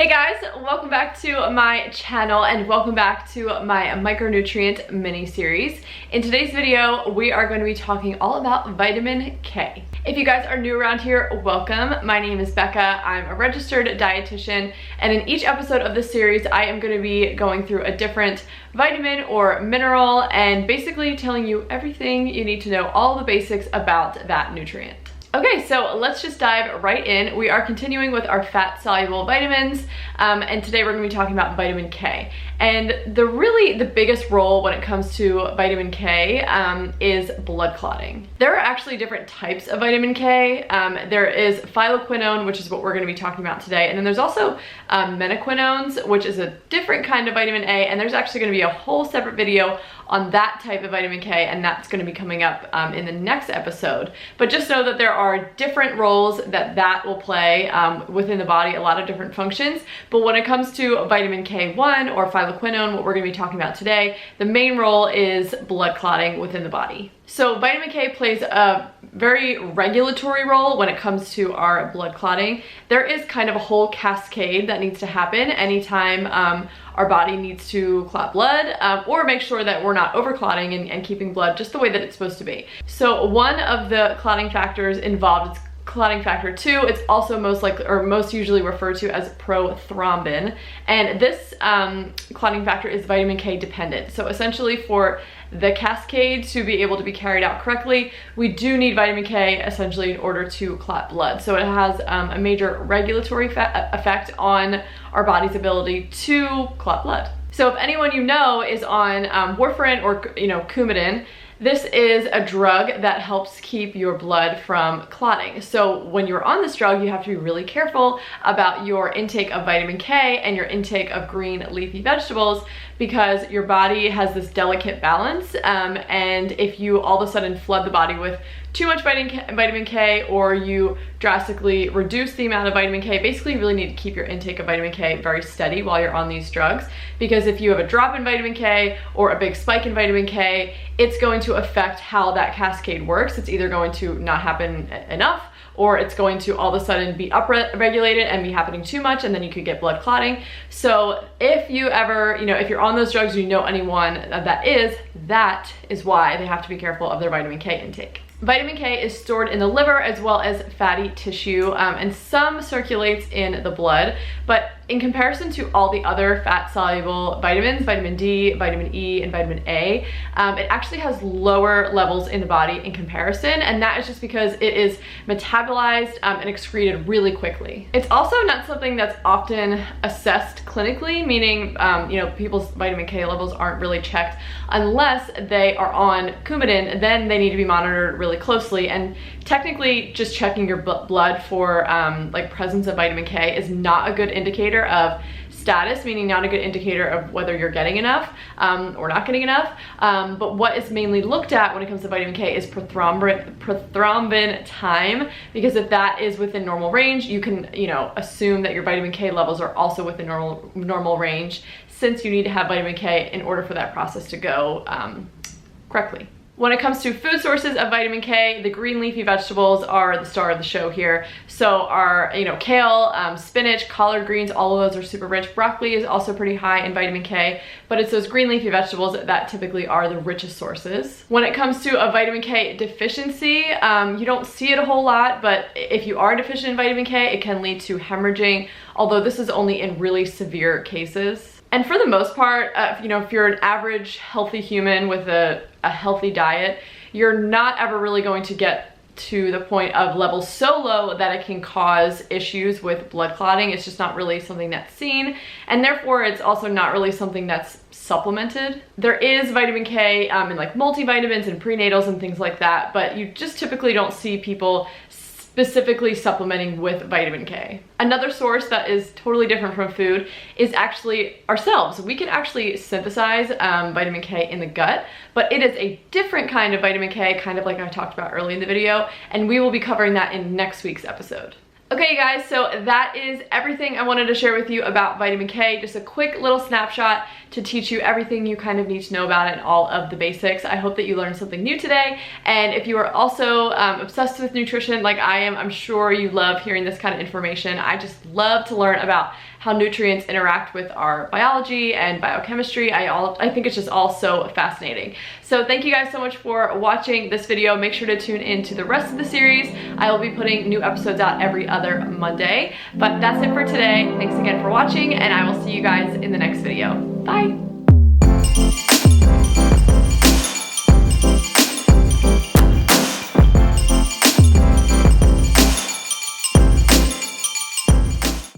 Hey guys, welcome back to my channel and welcome back to my micronutrient mini series. In today's video, we are going to be talking all about vitamin K. If you guys are new around here, welcome. My name is Becca. I'm a registered dietitian, and in each episode of this series, I am going to be going through a different vitamin or mineral and basically telling you everything you need to know, all the basics about that nutrient. Okay, so let's just dive right in. We are continuing with our fat-soluble vitamins, and today we're going to be talking about vitamin K. And the biggest role when it comes to vitamin K is blood clotting. There are actually different types of vitamin K. There is phyloquinone, which is what we're going to be talking about today, and then there's also menaquinones, which is a different kind of vitamin A, and there's actually going to be a whole separate video on that type of vitamin K, and that's going to be coming up in the next episode. But just know that there are different roles that will play within the body, a lot of different functions. But when it comes to vitamin K1 or phyloquinone, what we're going to be talking about today, the main role is blood clotting within the body. So vitamin K plays a very regulatory role when it comes to our blood clotting. There is kind of a whole cascade that needs to happen anytime our body needs to clot blood or make sure that we're not over clotting and keeping blood just the way that it's supposed to be. So one of the clotting factors involved is clotting factor 2. It's also most usually referred to as prothrombin, and this clotting factor is vitamin K dependent. So essentially, for the cascade to be able to be carried out correctly, we do need vitamin K essentially in order to clot blood. So it has a major regulatory effect on our body's ability to clot blood. So if anyone you know is on warfarin or Coumadin, this is a drug that helps keep your blood from clotting. So when you're on this drug, you have to be really careful about your intake of vitamin K and your intake of green leafy vegetables, because your body has this delicate balance, and if you all of a sudden flood the body with too much vitamin K, or you drastically reduce the amount of vitamin K, basically you really need to keep your intake of vitamin K very steady while you're on these drugs, because if you have a drop in vitamin K or a big spike in vitamin K, it's going to affect how that cascade works. It's either going to not happen enough, or it's going to all of a sudden be upregulated and be happening too much, and then you could get blood clotting. So if you ever, if you're on those drugs, you know anyone that is why they have to be careful of their vitamin K intake. Vitamin K is stored in the liver as well as fatty tissue, and some circulates in the blood, but in comparison to all the other fat-soluble vitamins, vitamin D, vitamin E, and vitamin A, it actually has lower levels in the body in comparison, and that is just because it is metabolized and excreted really quickly. It's also not something that's often assessed clinically, meaning people's vitamin K levels aren't really checked unless they are on Coumadin. Then they need to be monitored really closely, and technically just checking your blood for presence of vitamin K is not a good indicator of status, meaning not a good indicator of whether you're getting enough or not getting enough. But what is mainly looked at when it comes to vitamin K is prothrombin time, because if that is within normal range, you can assume that your vitamin K levels are also within normal range, since you need to have vitamin K in order for that process to go correctly. When it comes to food sources of vitamin K, the green leafy vegetables are the star of the show here. So our, kale, spinach, collard greens, all of those are super rich. Broccoli is also pretty high in vitamin K, but it's those green leafy vegetables that typically are the richest sources. When it comes to a vitamin K deficiency, you don't see it a whole lot, but if you are deficient in vitamin K, it can lead to hemorrhaging, although this is only in really severe cases. And for the most part, if you're an average healthy human with a healthy diet, you're not ever really going to get to the point of levels so low that it can cause issues with blood clotting. It's just not really something that's seen, and therefore it's also not really something that's supplemented. There is vitamin K in multivitamins and prenatals and things like that, but you just typically don't see people specifically supplementing with vitamin K. Another source that is totally different from food is actually ourselves. We can actually synthesize vitamin K in the gut, but it is a different kind of vitamin K, kind of like I talked about early in the video, and we will be covering that in next week's episode. Okay guys, so that is everything I wanted to share with you about vitamin K. Just a quick little snapshot to teach you everything you kind of need to know about it and all of the basics. I hope that you learned something new today. And if you are also obsessed with nutrition like I am, I'm sure you love hearing this kind of information. I just love to learn about how nutrients interact with our biology and biochemistry. I think it's just all so fascinating. So thank you guys so much for watching this video. Make sure to tune in to the rest of the series. I will be putting new episodes out every other Monday. But that's it for today. Thanks again for watching, and I will see you guys in the next video. Bye!